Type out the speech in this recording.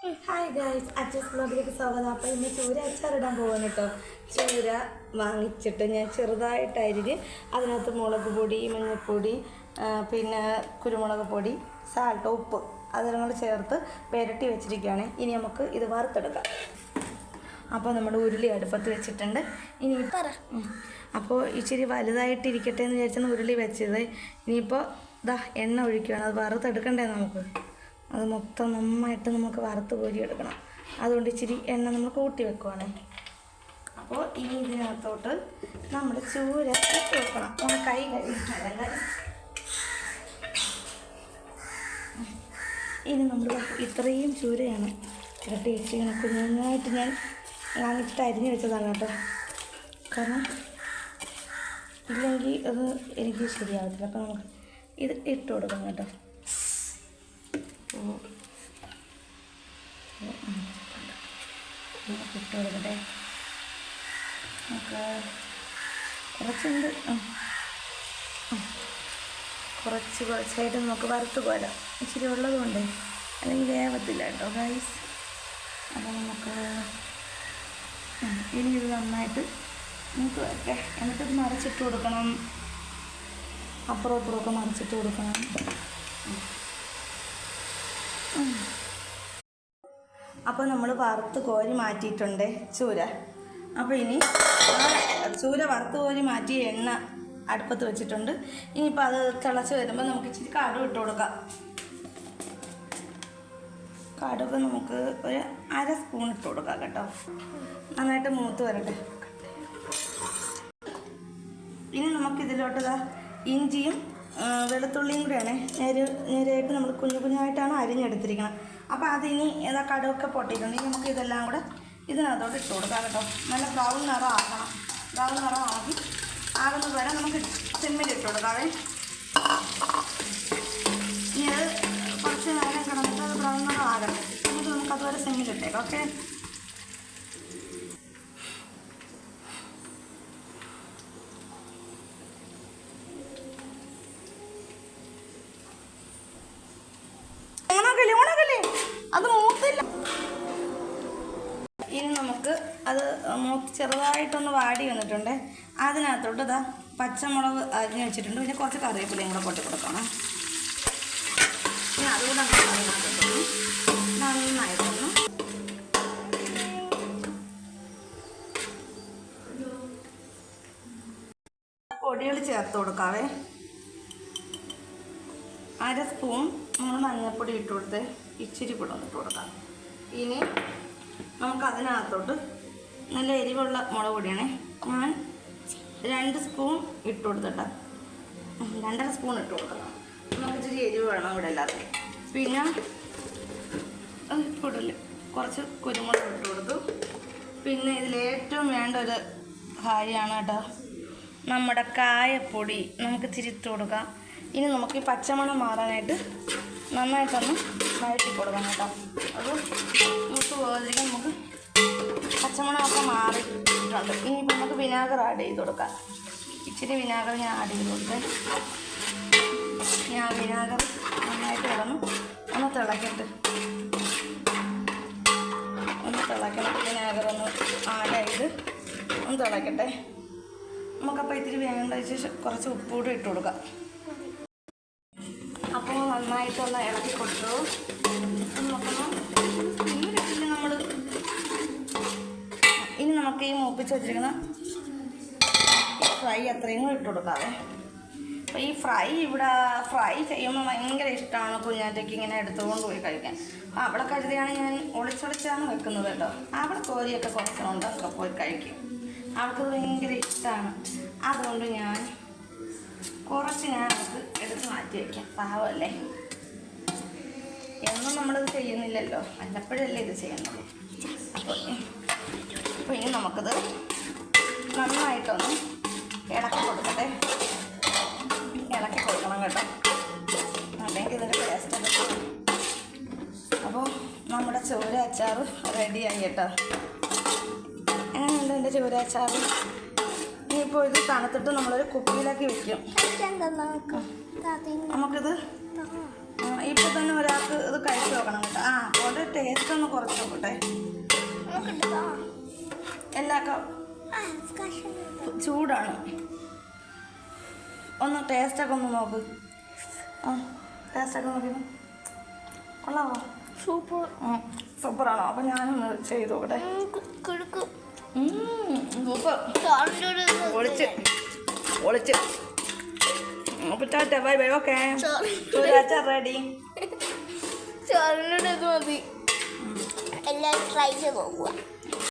Hi guys, അച്ചസ് ബ്ലോഗിലേക്ക് സ്വാഗതം. അപ്പോൾ ഇന്ന് ചൂര അച്ചാറിടാൻ പോകാൻ കേട്ടോ. ചൂര വാങ്ങിച്ചിട്ട് ഞാൻ ചെറുതായിട്ട് അരിഞ്ഞ് അതിനകത്ത് മുളക് പൊടി, മഞ്ഞൾപ്പൊടി, പിന്നെ കുരുമുളക് പൊടി, സാൾട്ട്, ഉപ്പ് അതെല്ലാം കൂടെ ചേർത്ത് പുരട്ടി വെച്ചിരിക്കുകയാണ്. ഇനി നമുക്ക് ഇത് വറുത്തെടുക്കാം. അപ്പോൾ നമ്മുടെ ഉരുളി അടുപ്പത്ത് വെച്ചിട്ടുണ്ട്. ഇനി അപ്പോൾ ഇച്ചിരി വലുതായിട്ടിരിക്കട്ടെ എന്ന് വിചാരിച്ചാണ് ഉരുളി വെച്ചത്. ഇനിയിപ്പോൾ എണ്ണ ഒഴിക്കുകയാണ്. അത് വറുത്തെടുക്കണ്ടേ നമുക്ക്. അത് മൊത്തം നന്നായിട്ട് നമുക്ക് വറുത്ത് കോരിയെടുക്കണം. അതുകൊണ്ട് ഇച്ചിരി എണ്ണ നമ്മൾ കൂട്ടി വെക്കുവാണ്. അപ്പോൾ ഇനി ഇതിനകത്തോട്ട് നമ്മൾ ചൂര ഇട്ട് വെക്കണം. നമ്മൾ കൈ കഴിക്കണം. ഇനി നമ്മൾ ഇത്രയും ചൂരയാണ് ഇരട്ടി വെച്ചിങ്ങനെ കുഞ്ഞായിട്ട് ഞാൻ വാങ്ങിച്ചിട്ട് അരിഞ്ഞ് വെച്ചതാണ് കേട്ടോ. കാരണം ഇല്ലെങ്കിൽ അത് എനിക്ക് ശരിയാവത്തില്ല. അപ്പോൾ നമുക്ക് ഇത് ഇട്ട് കൊടുക്കണം കേട്ടോ. ഇട്ട് കൊടുക്കട്ടെ. നമുക്ക് കുറച്ചുണ്ട്, കുറച്ചായിട്ട് നമുക്ക് വറുത്ത് പോരാം. ഇച്ചിരി ഉള്ളത് കൊണ്ട് അല്ലെങ്കിൽ വേവത്തില്ല കേട്ടോ ഗൈസ്. അപ്പോൾ നമുക്ക് ഇനി ഇത് നന്നായിട്ട് മൂത്ത് വരട്ടെ. എന്നിട്ടത് മറിച്ചിട്ട് കൊടുക്കണം. അപ്പുറം ഇപ്പുറമൊക്കെ മറിച്ചിട്ട് കൊടുക്കണം. അപ്പോൾ നമ്മൾ വറുത്ത് കോരി മാറ്റിയിട്ടുണ്ട് ചൂര. അപ്പോൾ ഇനി ചൂര വറുത്ത് കോരി മാറ്റിയ എണ്ണ അടുപ്പത്ത് വെച്ചിട്ടുണ്ട്. ഇനിയിപ്പോൾ അത് തിളച്ച് വരുമ്പോൾ നമുക്ക് ഇച്ചിരി കടുക് ഇട്ട് കൊടുക്കാം. കടുക് നമുക്ക് ഒരു 1/2 സ്പൂൺ ഇട്ട് കൊടുക്കാം കേട്ടോ. നന്നായിട്ട് മൂത്ത് വരട്ടെ. ഇനി നമുക്കിതിലോട്ട് ഇഞ്ചിയും വെളുത്തുള്ളിയും കൂടെയാണ് നേരെയായിട്ട് നമ്മൾ കുഞ്ഞായിട്ടാണ് അരിഞ്ഞെടുത്തിരിക്കണം. അപ്പോൾ അതിനി കടുവൊക്കെ പൊട്ടിയിട്ടുണ്ടെങ്കിൽ നമുക്ക് ഇതെല്ലാം കൂടെ ഇതിനകത്തോട്ട് ഇട്ട് കൊടുക്കാം കേട്ടോ. നല്ല ബ്രൗൺ നിറം ആക്കണം. ബ്രൗൺ നിറം ആക്കി ആകുന്നത് വരെ നമുക്ക് സിമ്മിൽ ഇട്ട് കൊടുക്കാവേ. ഇനി അത് കുറച്ച് നേരം കിടന്നിട്ട് അത് ബ്രൗൺ നിറം ആകട്ടെ. എന്നിട്ട് നമുക്ക് അതുവരെ സിമ്മിലിട്ടേക്കാം. ഓക്കെ. അത് മൂത്തില്ല. ഇനി നമുക്ക് അത് ചെറുതായിട്ടൊന്ന് വാടി വന്നിട്ടുണ്ട്. അതിനകത്തോട്ട് പച്ചമുളക് അരിഞ്ഞ് വെച്ചിട്ടുണ്ട്. പിന്നെ കുറച്ച് കറിവേപ്പിലയും കൂടെ പൊട്ടി കൊടുക്കണം. പിന്നെ അതുകൂടെ നന്നായിട്ടൊന്ന് പൊടികൾ ചേർത്ത് കൊടുക്കാവേ. 1/2 സ്പൂൺ നമ്മൾ മഞ്ഞൾപ്പൊടി ഇട്ട് കൊടുത്ത് ഇച്ചിരി കൂടെ ഒന്നിട്ട് കൊടുക്കാം. ഇനി നമുക്കതിനകത്തോട്ട് നല്ല എരിവുള്ള മുളക് പൊടിയാണ്. ഞാൻ 2 സ്പൂൺ ഇട്ട് കൊടുത്തിട്ട് 2.5 സ്പൂൺ ഇട്ട് കൊടുക്കണം. നമുക്ക് ഇച്ചിരി എരിവ് വേണം ഇവിടെ എല്ലാവർക്കും. പിന്നെ കൂടുതൽ കുറച്ച് കുരുമുളക് ഇട്ട് കൊടുത്തു. പിന്നെ ഇതിലേറ്റവും വേണ്ട ഒരു കാര്യമാണ് കേട്ടോ, നമ്മുടെ കായപ്പൊടി നമുക്ക് ഇച്ചിരി ഇട്ട് കൊടുക്കാം. ഇനി നമുക്ക് ഈ പച്ചമണം മാറാനായിട്ട് നന്നായിട്ടൊന്ന് വഴറ്റി കൊടുക്കാം കേട്ടോ. അത് മൂത്ത് പോകാതിരിക്കാൻ നമുക്ക് പച്ചമണമൊക്കെ മാറിയിട്ടുണ്ട്. ഇനിയിപ്പോൾ നമുക്ക് വിനാഗർ ആഡ് ചെയ്ത് കൊടുക്കാം. ഇച്ചിരി വിനാഗർ ഞാൻ ആഡ് ചെയ്ത് കൊടുത്തേ. ഞാൻ വിനാഗർ നന്നായിട്ട് കിടന്ന് ഒന്ന് തിളക്കട്ടെ. വിനാഗർ ഒന്ന് ആഡ് ചെയ്ത് ഒന്ന് തിളക്കട്ടെ. നമുക്കപ്പോൾ ഇത്തിരി വേണ്ട ശേഷം കുറച്ച് ഉപ്പ് കൂടി ഇട്ട് കൊടുക്കാം. അപ്പോൾ നന്നായിട്ടൊന്ന് ഇളക്കി കൊടുത്തു. നോക്കണം നമ്മൾ ഇനി നമുക്ക് ഈ മൂപ്പിച്ച് വെച്ചിരിക്കുന്ന ഫ്രൈ അത്രയും കൂടി ഇട്ട് കൊടുക്കാവേ. അപ്പോൾ ഈ ഫ്രൈ ചെയ്യുമ്പോൾ ഭയങ്കര ഇഷ്ടമാണ് കുഞ്ഞാറ്റയ്ക്ക് ഇങ്ങനെ എടുത്തുകൊണ്ട് പോയി കഴിക്കാൻ. അപ്പോൾ അവിടെ കരുതിയാണ് ഞാൻ ഒളിച്ചൊളിച്ചാണ് വെക്കുന്നത് കേട്ടോ. അവിടെ കോരിയൊക്കെ കുറച്ചുകൊണ്ടൊക്കെ പോയി കഴിക്കും. അവർക്കത് ഭയങ്കര ഇഷ്ടമാണ്. അതുകൊണ്ട് ഞാൻ നമുക്ക് എടുത്ത് മാറ്റി വയ്ക്കാം. പാവമല്ലേ, എന്നും നമ്മളിത് ചെയ്യുന്നില്ലല്ലോ, വല്ലപ്പോഴല്ലേ ഇത് ചെയ്യുന്നുള്ളൂ. അപ്പോൾ ഇനി നമുക്കിത് നന്നായിട്ടൊന്ന് ഇളക്കി കൊടുക്കട്ടെ. ഇളക്കി കൊടുക്കണം കേട്ടോ, അല്ലെങ്കിൽ ഇതിൻ്റെ ടേസ്റ്റ് കിട്ടും. അപ്പോൾ നമ്മുടെ ചൂര അച്ചാർ റെഡിയായി കേട്ടോ. എങ്ങനെയുണ്ട് എൻ്റെ ചൂര അച്ചാർ? ഇനിയിപ്പോൾ ഇത് തണുത്തിട്ട് നമ്മളൊരു കുപ്പിയിലാക്കി വെക്കും. നമുക്കിത് ഇപ്പം തന്നെ ഒരാൾക്ക് ഇത് കഴിച്ചു നോക്കണം കേട്ടോ. അതുകൊണ്ട് ടേസ്റ്റ് ഒന്ന് കുറച്ച് നോക്കട്ടെ. എല്ലാക്ക ചൂടാണ്. ഒന്ന് ടേസ്റ്റൊക്കെ ഒന്ന് നോക്ക്. ടേസ്റ്റൊക്കെ നോക്കി കൊള്ളാമോ? സൂപ്പറാണോ? അപ്പം ഞാനൊന്ന് ചെയ്ത് നോക്കട്ടെ. സൂപ്പർ. ഒളിച്ച് അപ്പോൾ ടാറ്റ ബൈ ബൈ. ഓക്കെ, ചൂരാച്ചാർ റെഡി. ചോറിനോട് ഇത് മതി. എല്ലാവരും ട്രൈ ചെയ്ത് നോക്കുക.